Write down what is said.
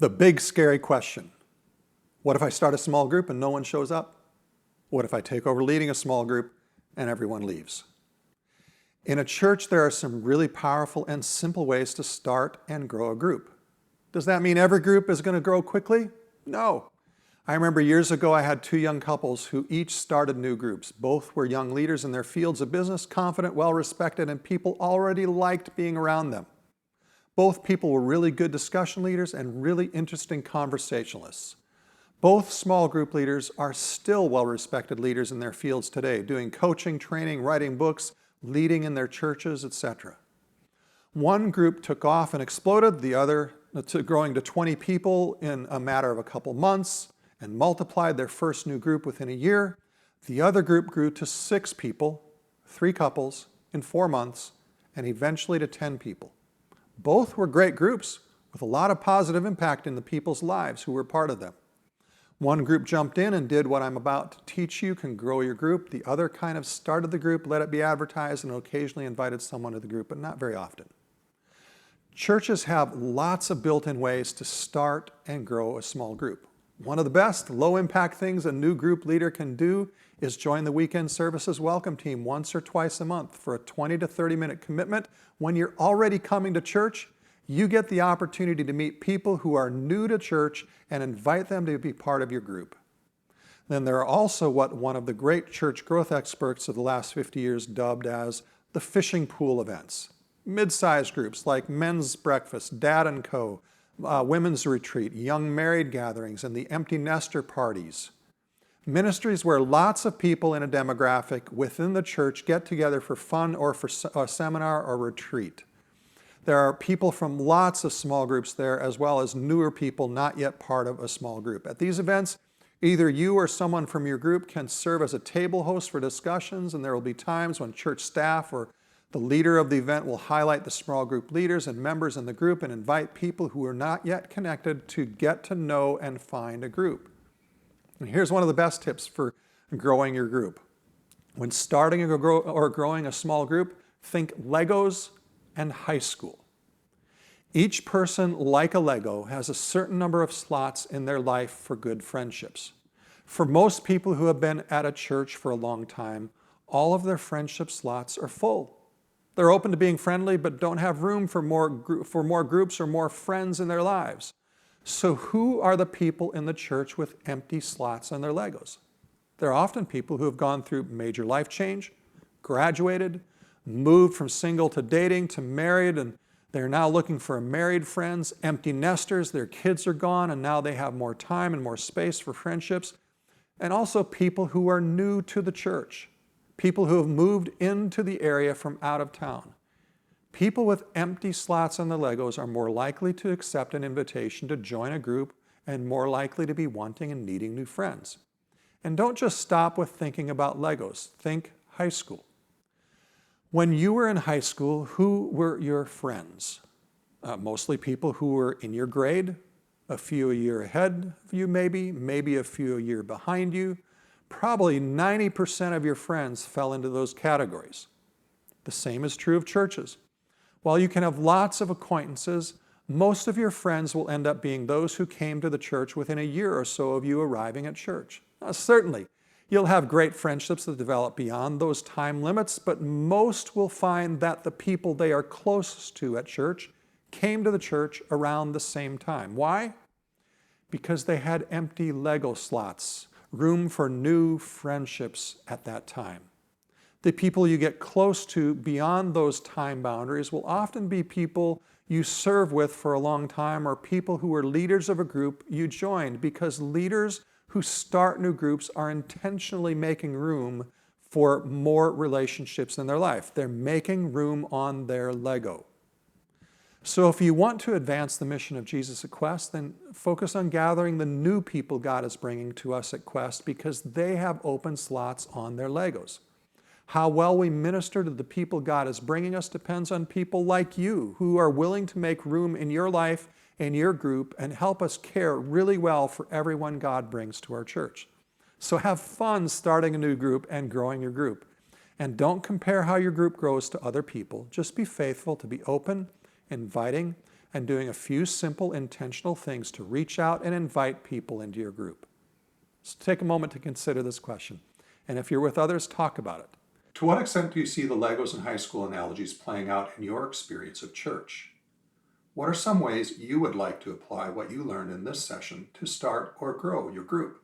The big scary question. What if I start a small group and no one shows up? What if I take over leading a small group and everyone leaves? In a church, there are some really powerful and simple ways to start and grow a group. Does that mean every group is going to grow quickly? No. I remember years ago I had two young couples who each started new groups. Both were young leaders in their fields of business, confident, well-respected, and people already liked being around them. Both people were really good discussion leaders and really interesting conversationalists. Both small group leaders are still well-respected leaders in their fields today, doing coaching, training, writing books, leading in their churches, etc. One group took off and exploded, the other growing to 20 people in a matter of a couple months and multiplied their first new group within a year. The other group grew to 6 people, 3 couples, in 4 months, and eventually to 10 people. Both were great groups with a lot of positive impact in the people's lives who were part of them. One group jumped in and did what I'm about to teach you, can grow your group. The other kind of started the group, let it be advertised, and occasionally invited someone to the group, but not very often. Churches have lots of built-in ways to start and grow a small group. One of the best low-impact things a new group leader can do is join the weekend services welcome team once or twice a month for a 20 to 30-minute commitment. When you're already coming to church, you get the opportunity to meet people who are new to church and invite them to be part of your group. Then there are also what one of the great church growth experts of the last 50 years dubbed as the fishing pool events. Mid-sized groups like men's breakfast, dad and co, women's retreat, young married gatherings, and the empty nester parties. Ministries where lots of people in a demographic within the church get together for fun or for a seminar or retreat. There are people from lots of small groups there, as well as newer people not yet part of a small group. At these events, either you or someone from your group can serve as a table host for discussions, and there will be times when church staff or the leader of the event will highlight the small group leaders and members in the group and invite people who are not yet connected to get to know and find a group. And here's one of the best tips for growing your group. When starting or growing a small group, think Legos and high school. Each person, like a Lego, has a certain number of slots in their life for good friendships. For most people who have been at a church for a long time, all of their friendship slots are full. They're open to being friendly, but don't have room for more groups or more friends in their lives. So who are the people in the church with empty slots on their Legos? They're often people who have gone through major life change, graduated, moved from single to dating to married, and they're now looking for married friends, empty nesters, their kids are gone, and now they have more time and more space for friendships. And also people who are new to the church, people who have moved into the area from out of town. People with empty slots on the Legos are more likely to accept an invitation to join a group and more likely to be wanting and needing new friends. And don't just stop with thinking about Legos. Think high school. When you were in high school, who were your friends? Mostly people who were in your grade, a few a year ahead of you maybe a few a year behind you. Probably 90% of your friends fell into those categories. The same is true of churches. While you can have lots of acquaintances, most of your friends will end up being those who came to the church within a year or so of you arriving at church. Certainly, you'll have great friendships that develop beyond those time limits, but most will find that the people they are closest to at church came to the church around the same time. Why? Because they had empty Lego slots, room for new friendships at that time. The people you get close to beyond those time boundaries will often be people you serve with for a long time or people who are leaders of a group you joined, because leaders who start new groups are intentionally making room for more relationships in their life. They're making room on their Lego. So if you want to advance the mission of Jesus at Quest, then focus on gathering the new people God is bringing to us at Quest, because they have open slots on their Legos. How well we minister to the people God is bringing us depends on people like you who are willing to make room in your life and your group and help us care really well for everyone God brings to our church. So have fun starting a new group and growing your group. And don't compare how your group grows to other people. Just be faithful to be open, inviting, and doing a few simple intentional things to reach out and invite people into your group. So take a moment to consider this question. And if you're with others, talk about it. To what extent do you see the Legos in high school analogies playing out in your experience of church? What are some ways you would like to apply what you learned in this session to start or grow your group?